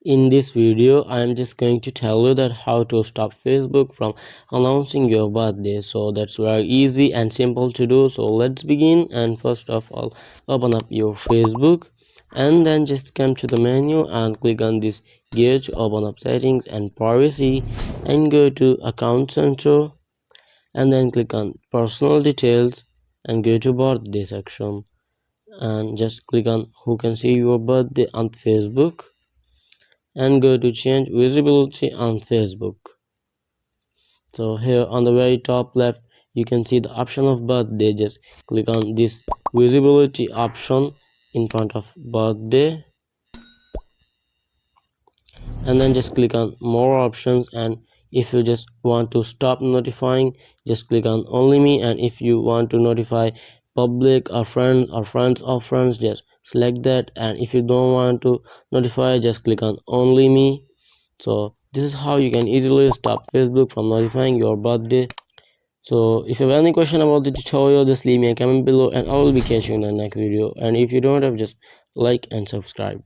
In this video, I am just going to tell you that how to stop Facebook from announcing your birthday. So that's very easy and simple to do. So let's begin. And first of all, open up your Facebook and then just come to the menu and click on this gear to open up settings and privacy and go to account center and then click on personal details and go to birthday section and just click on who can see your birthday on Facebook and go to change visibility on Facebook. So here on the very top left you can see the option of birthday. Just click on this visibility option in front of birthday and then just click on more options, and if you just want to stop notifying just click on only me, and if you want to notify public or friends of friends just select that, and if you don't want to notify just click on only me. So this is how you can easily stop Facebook from notifying your birthday. So if you have any question about the tutorial just leave me a comment below and I will be catching you in the next video, and if you don't have just like and subscribe.